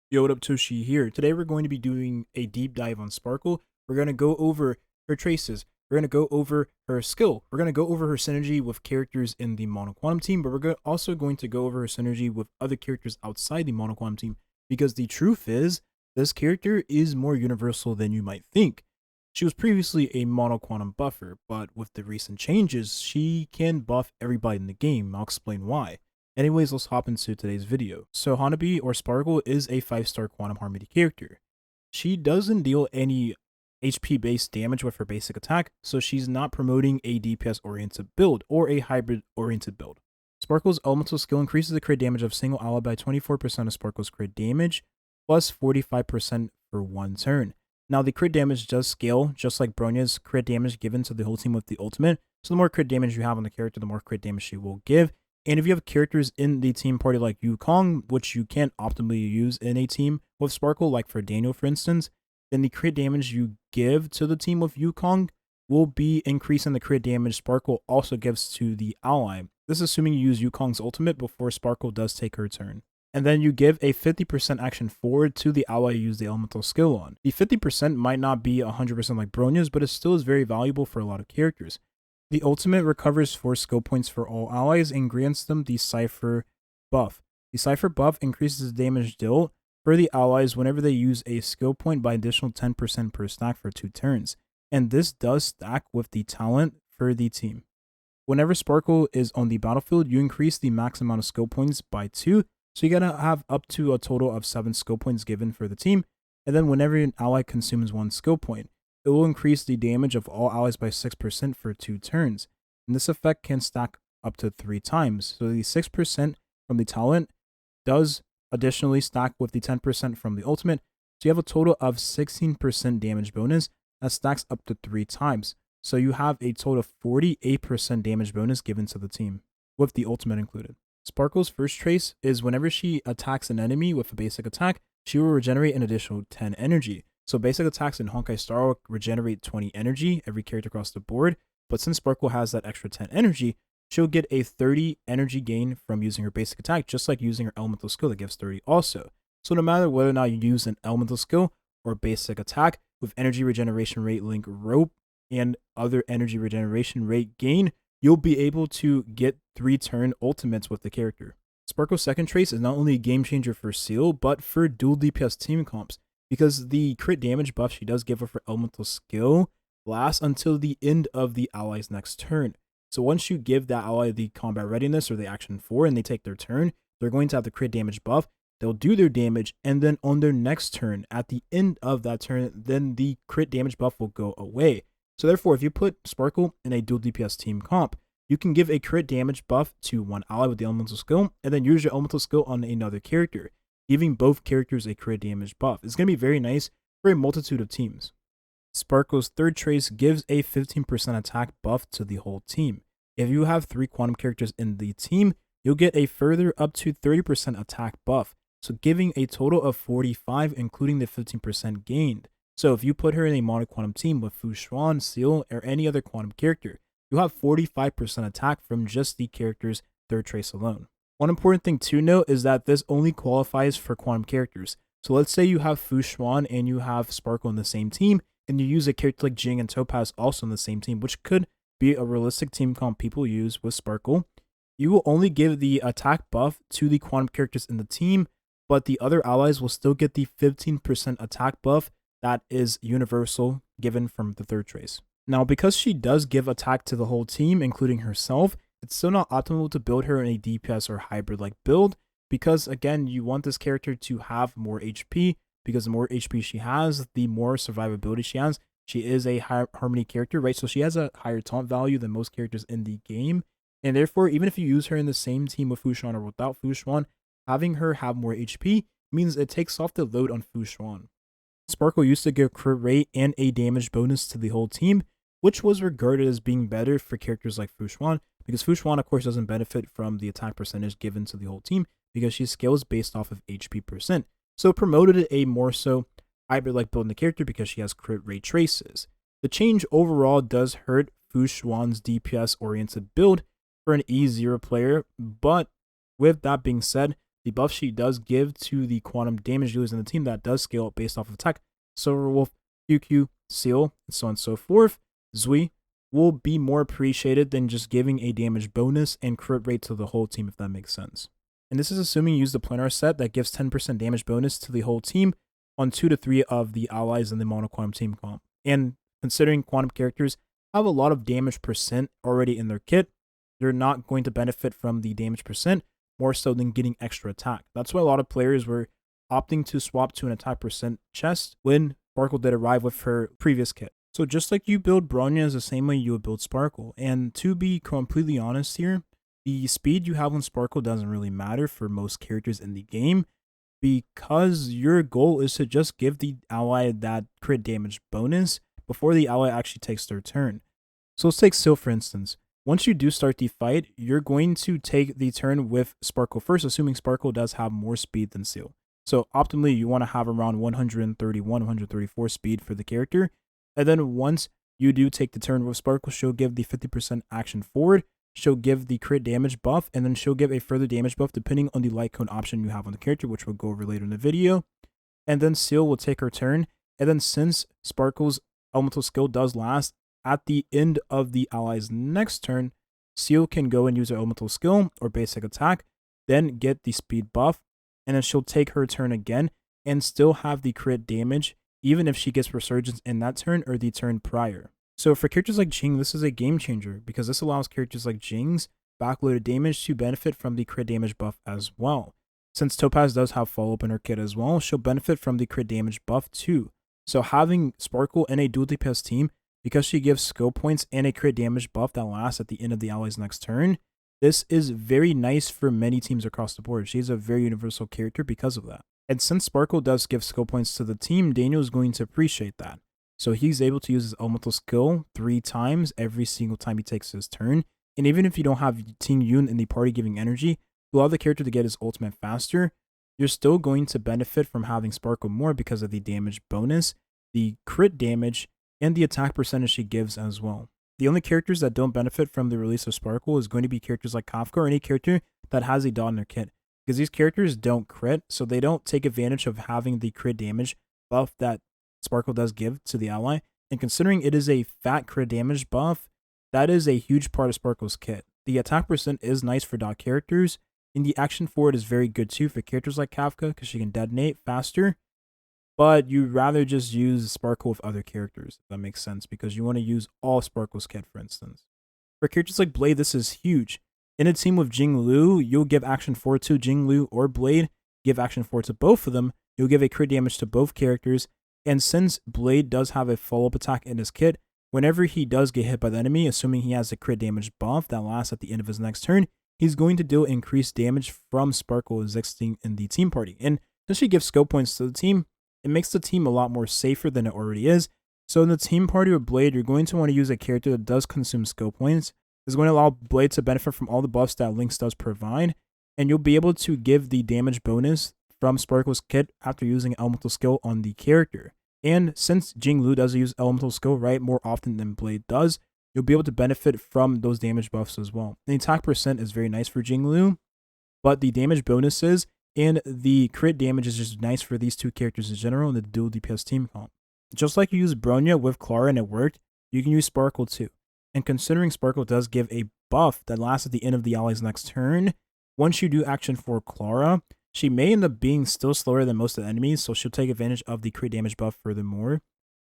Yo, what up, Toshi here. Today we're going to be doing a deep dive on Sparkle. We're going to go over her traces. We're going to go over her skill. We're going to go over her synergy with characters in the Mono Quantum team, but also going to go over her synergy with other characters outside the Mono Quantum team, because the truth is, this character is more universal than you might think. She was previously a Mono Quantum buffer, but with the recent changes, she can buff everybody in the game. I'll explain why. Anyways, let's hop into today's video. So Hanabi or Sparkle is a 5-star Quantum Harmony character. She doesn't deal any HP based damage with her basic attack, so she's not promoting a DPS oriented build or a hybrid oriented build. Sparkle's elemental skill increases the crit damage of single ally by 24% of Sparkle's crit damage, plus 45% for one turn. Now the crit damage does scale, just like Bronya's crit damage given to the whole team with the ultimate, so the more crit damage you have on the character, the more crit damage she will give. And if you have characters in the team party like Yukong, which you can't optimally use in a team with Sparkle, like for Daniel, for instance, then the crit damage you give to the team with Yukong will be increasing the crit damage Sparkle also gives to the ally. This is assuming you use Yukong's ultimate before Sparkle does take her turn. And then you give a 50% action forward to the ally you use the elemental skill on. The 50% might not be 100% like Bronya's, but it still is very valuable for a lot of characters. The ultimate recovers 4 skill points for all allies and grants them the Cypher buff. The Cypher buff increases the damage dealt for the allies whenever they use a skill point by additional 10% per stack for 2 turns, and this does stack with the talent for the team. Whenever Sparkle is on the battlefield, you increase the max amount of skill points by 2, so you gotta have up to a total of 7 skill points given for the team, and then whenever an ally consumes 1 skill point, it will increase the damage of all allies by 6% for 2 turns, and this effect can stack up to 3 times. So the 6% from the talent does additionally stack with the 10% from the ultimate, so you have a total of 16% damage bonus that stacks up to 3 times. So you have a total of 48% damage bonus given to the team, with the ultimate included. Sparkle's first trace is whenever she attacks an enemy with a basic attack, she will regenerate an additional 10 energy. So basic attacks in Honkai Star will regenerate 20 energy, every character across the board, but since Sparkle has that extra 10 energy, she'll get a 30 energy gain from using her basic attack, just like using her elemental skill that gives 30 also. So no matter whether or not you use an elemental skill or basic attack, with energy regeneration rate link rope and other energy regeneration rate gain, you'll be able to get 3-turn ultimates with the character. Sparkle's second trace is not only a game changer for Seal, but for dual DPS team comps, because the crit damage buff she does give with her elemental skill lasts until the end of the ally's next turn. So once you give that ally the combat readiness or the action 4 and they take their turn, they're going to have the crit damage buff, they'll do their damage, and then on their next turn, at the end of that turn, then the crit damage buff will go away. So therefore, if you put Sparkle in a dual DPS team comp, you can give a crit damage buff to one ally with the elemental skill, and then use your elemental skill on another character, giving both characters a crit damage buff. It's going to be very nice for a multitude of teams. Sparkle's third trace gives a 15% attack buff to the whole team. If you have 3 quantum characters in the team, you'll get a further up to 30% attack buff, so giving a total of 45, including the 15% gained. So if you put her in a mono quantum team with Fu Xuan, Seal, or any other quantum character, you'll have 45% attack from just the character's third trace alone. One important thing to note is that this only qualifies for quantum characters. So let's say you have Fu Xuan and you have Sparkle in the same team, and you use a character like Jing and Topaz also in the same team, which could be a realistic team comp people use with Sparkle. You will only give the attack buff to the quantum characters in the team, but the other allies will still get the 15% attack buff that is universal given from the third trace. Now, because she does give attack to the whole team, including herself, it's still not optimal to build her in a DPS or hybrid-like build, because again, you want this character to have more HP, because the more HP she has, the more survivability she has. She is a high harmony character, right? So she has a higher taunt value than most characters in the game, and therefore, even if you use her in the same team with Fu Xuan or without Fu Xuan, having her have more HP means it takes off the load on Fu Xuan. Sparkle used to give crit rate and a damage bonus to the whole team, which was regarded as being better for characters like Fu Xuan, because Fu Xuan, of course, doesn't benefit from the attack percentage given to the whole team, because she scales based off of HP percent. So it promoted a more so hybrid-like build in the character because she has crit rate traces. The change overall does hurt Fu Xuan's DPS-oriented build for an E0 player, but with that being said, the buff she does give to the quantum damage dealers in the team that does scale up based off of attack. Silverwolf, QQ, Seal, and so on and so forth. Zui will be more appreciated than just giving a damage bonus and crit rate to the whole team, if that makes sense. And this is assuming you use the planar set that gives 10% damage bonus to the whole team on 2 to 3 of the allies in the mono quantum team comp. And considering quantum characters have a lot of damage percent already in their kit, they're not going to benefit from the damage percent more so than getting extra attack. That's why a lot of players were opting to swap to an attack percent chest when Sparkle did arrive with her previous kit. So just like you build Bronya is the same way you would build Sparkle. And to be completely honest here, the speed you have on Sparkle doesn't really matter for most characters in the game, because your goal is to just give the ally that crit damage bonus before the ally actually takes their turn. So let's take Seal for instance. Once you do start the fight, you're going to take the turn with Sparkle first, assuming Sparkle does have more speed than Seal. So optimally, you want to have around 131, 134 speed for the character. And then once you do take the turn with Sparkle, she'll give the 50% action forward, she'll give the crit damage buff, and then she'll give a further damage buff depending on the light cone option you have on the character, which we'll go over later in the video. And then Seal will take her turn. And then since Sparkle's elemental skill does last, at the end of the ally's next turn, Seal can go and use her elemental skill or basic attack, then get the speed buff, and then she'll take her turn again and still have the crit damage, even if she gets resurgence in that turn or the turn prior. So for characters like Jing, this is a game changer because this allows characters like Jing's backloaded damage to benefit from the crit damage buff as well. Since Topaz does have follow-up in her kit as well, she'll benefit from the crit damage buff too. So having Sparkle in a dual DPS team, because she gives skill points and a crit damage buff that lasts at the end of the ally's next turn, this is very nice for many teams across the board. She's a very universal character because of that. And since Sparkle does give skill points to the team, Daniel is going to appreciate that. So he's able to use his elemental skill 3 times every single time he takes his turn. And even if you don't have Ting Yun in the party giving energy to allow the character to get his ultimate faster, you're still going to benefit from having Sparkle more because of the damage bonus, the crit damage, and the attack percentage she gives as well. The only characters that don't benefit from the release of Sparkle is going to be characters like Kafka or any character that has a dot in their kit, because these characters don't crit, so they don't take advantage of having the crit damage buff that Sparkle does give to the ally. And considering it is a fat crit damage buff, that is a huge part of Sparkle's kit. The attack percent is nice for dot characters, and the action forward is very good too for characters like Kafka because she can detonate faster. But you'd rather just use Sparkle with other characters, if that makes sense, because you want to use all Sparkle's kit, for instance. For characters like Blade, this is huge. In a team with Jing Lu, you'll give action forward to Jing Lu or Blade, give action forward to both of them, you'll give a crit damage to both characters, and since Blade does have a follow-up attack in his kit, whenever he does get hit by the enemy, assuming he has a crit damage buff that lasts at the end of his next turn, he's going to deal increased damage from Sparkle existing in the team party. And since she gives skill points to the team, it makes the team a lot more safer than it already is. So in the team party with Blade, you're going to want to use a character that does consume skill points. It's going to allow Blade to benefit from all the buffs that Lynx does provide, and you'll be able to give the damage bonus from Sparkle's kit after using elemental skill on the character. And since Jing Lu does use elemental skill more often than Blade does, you'll be able to benefit from those damage buffs as well. The attack percent is very nice for Jing Lu, but the damage bonuses and the crit damage is just nice for these two characters in general in the dual DPS team comp. Just like you use Bronya with Clara and it worked, you can use Sparkle too. And considering Sparkle does give a buff that lasts at the end of the ally's next turn, once you do action for Clara, she may end up being still slower than most of the enemies, so she'll take advantage of the crit damage buff furthermore.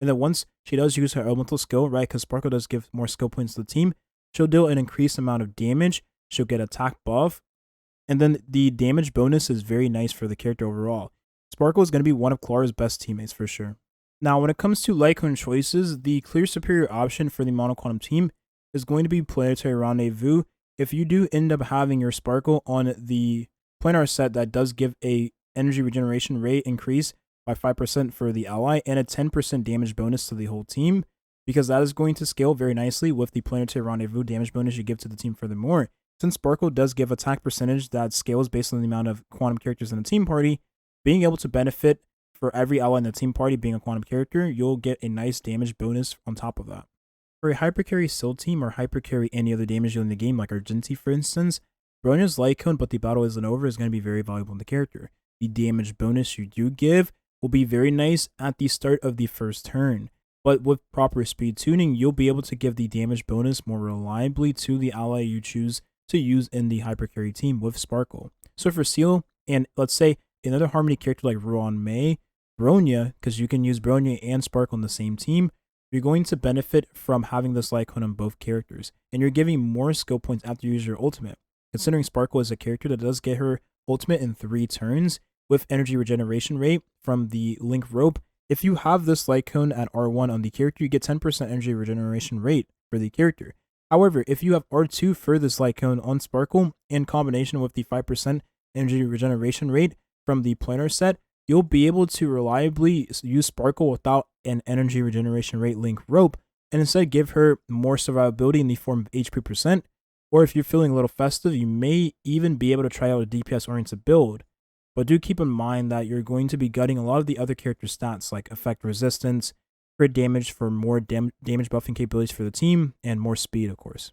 And then once she does use her elemental skill, because Sparkle does give more skill points to the team, she'll deal an increased amount of damage, she'll get attack buff, and then the damage bonus is very nice for the character overall. Sparkle is going to be one of Clara's best teammates for sure. Now, when it comes to light cone choices, the clear superior option for the mono quantum team is going to be Planetary Rendezvous. If you do end up having your Sparkle on the planar set that does give a energy regeneration rate increase by 5% for the ally and a 10% damage bonus to the whole team, because that is going to scale very nicely with the Planetary Rendezvous damage bonus you give to the team furthermore. Since Sparkle does give attack percentage that scales based on the amount of quantum characters in the team party, being able to benefit for every ally in the team party being a quantum character, you'll get a nice damage bonus on top of that. For a hypercarry Seal team or hypercarry any other damage dealer in the game, like Argenti for instance, Bronya's light cone, but the battle isn't over, is going to be very valuable in the character. The damage bonus you do give will be very nice at the start of the first turn. But with proper speed tuning, you'll be able to give the damage bonus more reliably to the ally you choose to use in the hypercarry team with Sparkle. So for Seal, and let's say another Harmony character like Ruan Mei, Bronya, because you can use Bronya and Sparkle in the same team, you're going to benefit from having this light cone on both characters, and you're giving more skill points after you use your ultimate. Considering Sparkle is a character that does get her ultimate in 3 turns with energy regeneration rate from the Link Rope, if you have this light cone at R1 on the character, you get 10% energy regeneration rate for the character. However, if you have R2 for this light cone on Sparkle in combination with the 5% energy regeneration rate from the planar set, you'll be able to reliably use Sparkle without an energy regeneration rate Link Rope, and instead give her more survivability in the form of HP percent. Or if you're feeling a little festive, you may even be able to try out a DPS oriented build. But do keep in mind that you're going to be gutting a lot of the other character stats like effect resistance, crit damage for more damage buffing capabilities for the team, and more speed, of course.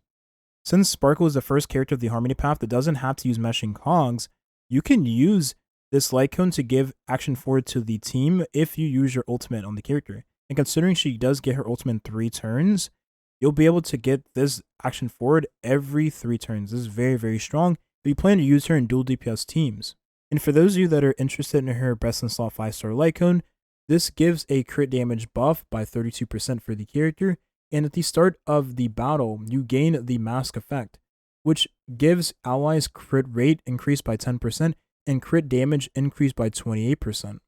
Since Sparkle is the first character of the Harmony path that doesn't have to use meshing cogs, you can use this light cone to give action forward to the team if you use your ultimate on the character. And considering she does get her ultimate in 3 turns, you'll be able to get this action forward every 3 turns. This is very, very strong if you plan to use her in dual DPS teams. And for those of you that are interested in her Best in Slot 5-star light cone, this gives a crit damage buff by 32% for the character, and at the start of the battle, you gain the mask effect, which gives allies crit rate increased by 10% and crit damage increased by 28%.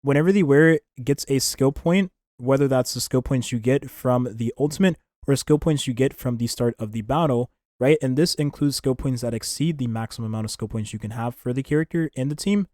Whenever the wearer gets a skill point, whether that's the skill points you get from the ultimate or skill points you get from the start of the battle, right? And this includes skill points that exceed the maximum amount of skill points you can have for the character and the team,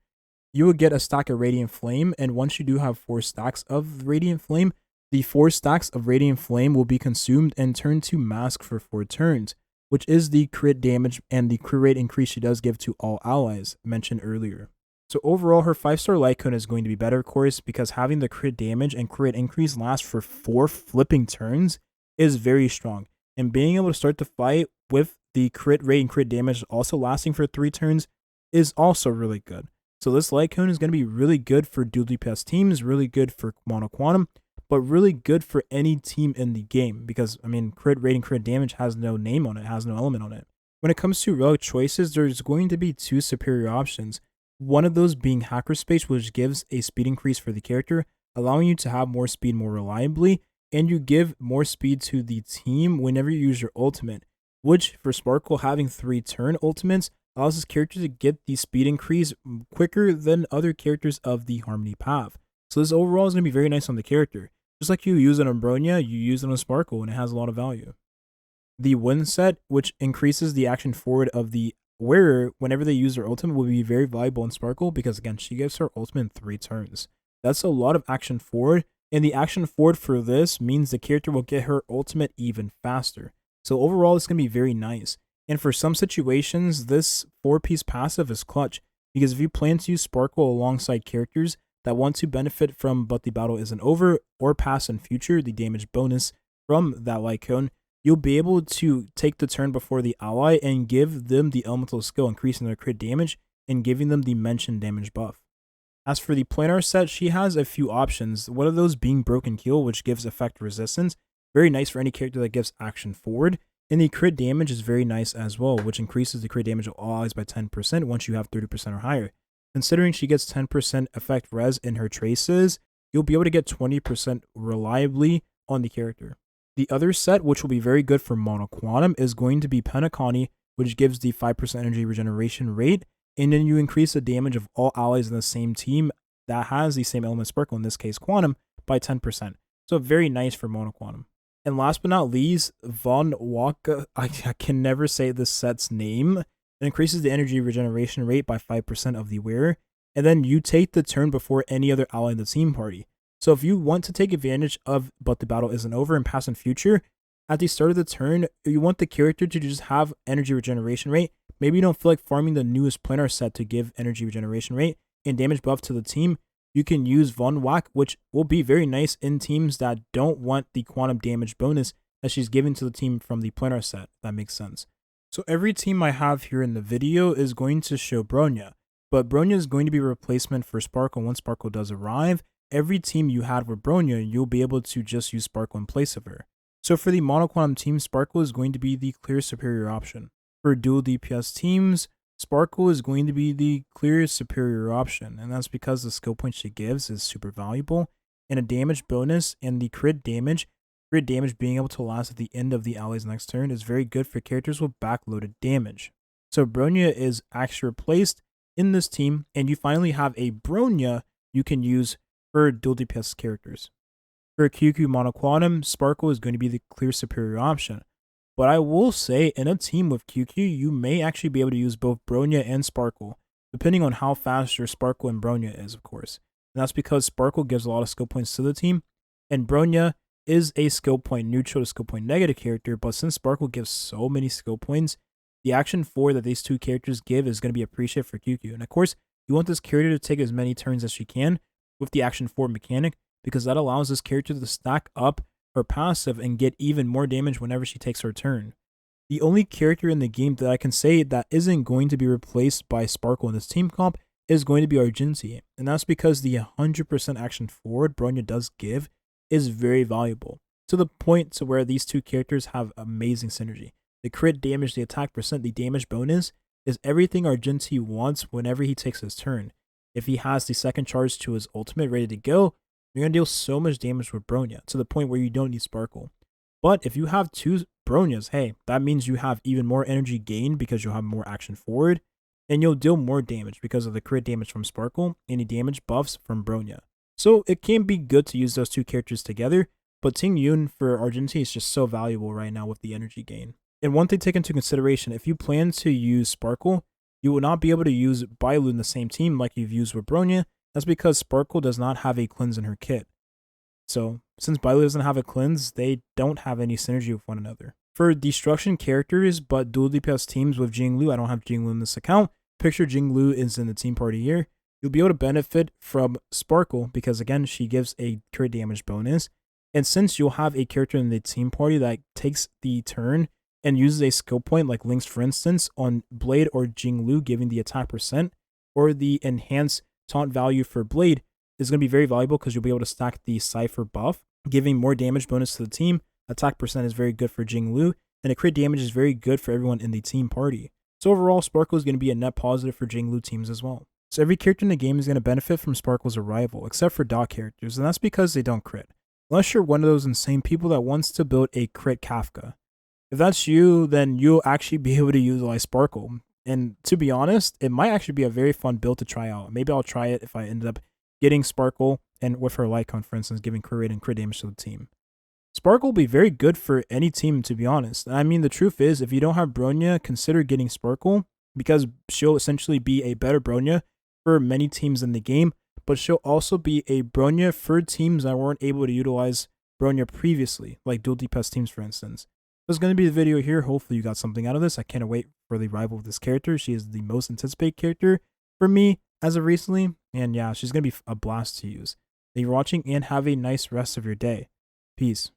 you will get a stack of Radiant Flame, and once you do have 4 stacks of Radiant Flame, the 4 stacks of Radiant Flame will be consumed and turned to mask for 4 turns, which is the crit damage and the crit rate increase she does give to all allies mentioned earlier. So overall, her 5-star light cone is going to be better, of course, because having the crit damage and crit increase last for 4 flipping turns is very strong. And being able to start the fight with the crit rate and crit damage also lasting for 3 turns is also really good. So this light cone is going to be really good for dual DPS teams, really good for Mono Quantum, but really good for any team in the game because, I mean, crit rate and crit damage has no name on it, has no element on it. When it comes to relic choices, there's going to be 2 superior options. One of those being Hacker Space, which gives a speed increase for the character, allowing you to have more speed more reliably, and you give more speed to the team whenever you use your ultimate, which for Sparkle having 3 turn ultimates allows this character to get the speed increase quicker than other characters of the Harmony path. So this overall is going to be very nice on the character. Just like you use it on Bronya, you use it on Sparkle, and it has a lot of value. The Wind set, which increases the action forward of the wearer whenever they use their ultimate, will be very valuable in Sparkle because, again, she gives her ultimate in 3 turns. That's a lot of action forward, and the action forward for this means the character will get her ultimate even faster. So overall, it's going to be very nice. And for some situations, this 4-piece passive is clutch, because if you plan to use Sparkle alongside characters that want to benefit from But the Battle Isn't Over, or pass in future the damage bonus from that light cone, you'll be able to take the turn before the ally and give them the elemental skill, increasing their crit damage and giving them the mentioned damage buff. As for the planar set, she has a few options, one of those being Broken Keel, which gives effect resistance, very nice for any character that gives action forward. And the crit damage is very nice as well, which increases the crit damage of all allies by 10% once you have 30% or higher. Considering she gets 10% effect res in her traces, you'll be able to get 20% reliably on the character. The other set, which will be very good for Mono Quantum, is going to be Penacony, which gives the 5% energy regeneration rate, and then you increase the damage of all allies in the same team that has the same element Sparkle, in this case Quantum, by 10%. So very nice for Mono Quantum. And last but not least, Von Waka, I can never say this set's name. It increases the energy regeneration rate by 5% of the wearer, and then you take the turn before any other ally in the team party. So if you want to take advantage of But the Battle Isn't Over and pass in future, at the start of the turn, you want the character to just have energy regeneration rate. Maybe you don't feel like farming the newest planar set to give energy regeneration rate and damage buff to the team. You can use Von Whack, which will be very nice in teams that don't want the quantum damage bonus that she's given to the team from the planar set, if that makes sense. So every team I have here in the video is going to show Bronya, but Bronya is going to be a replacement for Sparkle. Once Sparkle does arrive, every team you had with Bronya, you'll be able to just use Sparkle in place of her. So for the monoquantum team, Sparkle is going to be the clear superior option. For dual DPS teams, Sparkle is going to be the clear superior option, and that's because the skill point she gives is super valuable, and a damage bonus and the crit damage being able to last at the end of the ally's next turn is very good for characters with backloaded damage. So Bronya is actually replaced in this team, and you finally have a Bronya you can use for dual DPS characters. For QQ monoquantum, Sparkle is going to be the clear superior option. But I will say, in a team with QQ, you may actually be able to use both Bronya and Sparkle, depending on how fast your Sparkle and Bronya is, of course. And that's because Sparkle gives a lot of skill points to the team, and Bronya is a skill point neutral to skill point negative character, but since Sparkle gives so many skill points, the action 4 that these two characters give is going to be appreciated for QQ. And of course, you want this character to take as many turns as she can with the action 4 mechanic, because that allows this character to stack up her passive and get even more damage whenever she takes her turn. The only character in the game that I can say that isn't going to be replaced by Sparkle in this team comp is going to be Argenti, and that's because the 100% action forward Bronya does give is very valuable, to the point to where these two characters have amazing synergy. The crit damage, the attack percent, the damage bonus is everything Argenti wants whenever he takes his turn. If he has the second charge to his ultimate ready to go, you're going to deal so much damage with Bronya, to the point where you don't need Sparkle. But if you have two Bronyas, hey, that means you have even more energy gained because you'll have more action forward, and you'll deal more damage because of the crit damage from Sparkle and the damage buffs from Bronya. So it can be good to use those two characters together, but Ting Yun for Argenti is just so valuable right now with the energy gain. And one thing to take into consideration, if you plan to use Sparkle, you will not be able to use Bailu in the same team like you've used with Bronya. That's because Sparkle does not have a cleanse in her kit. So since Bailu doesn't have a cleanse, they don't have any synergy with one another. For destruction characters but dual DPS teams with Jinglu, I don't have Jinglu in this account. Picture Jinglu is in the team party here. You'll be able to benefit from Sparkle because, again, she gives a crit damage bonus. And since you'll have a character in the team party that takes the turn and uses a skill point like Lynx, for instance, on Blade or Jinglu, giving the attack percent or the enhanced taunt value for Blade, is going to be very valuable because you'll be able to stack the Cypher buff, giving more damage bonus to the team. Attack percent is very good for Jinglu, and the crit damage is very good for everyone in the team party. So overall, Sparkle is going to be a net positive for Jinglu teams as well. So every character in the game is going to benefit from Sparkle's arrival, except for dot characters, and that's because they don't crit. Unless you're one of those insane people that wants to build a crit Kafka. If that's you, then you'll actually be able to utilize Sparkle. And to be honest, it might actually be a very fun build to try out. Maybe I'll try it if I ended up getting Sparkle and with her Lycon, for instance, giving crit rate and crit damage to the team. Sparkle will be very good for any team, to be honest. I mean, the truth is, if you don't have Bronya, consider getting Sparkle, because she'll essentially be a better Bronya for many teams in the game, but she'll also be a Bronya for teams that weren't able to utilize Bronya previously, like dual DPS teams, for instance. That's going to be the video here. Hopefully you got something out of this. I can't wait for the arrival of this character. She is the most anticipated character for me as of recently, and yeah, she's going to be a blast to use. Thank you for watching, and have a nice rest of your day. Peace.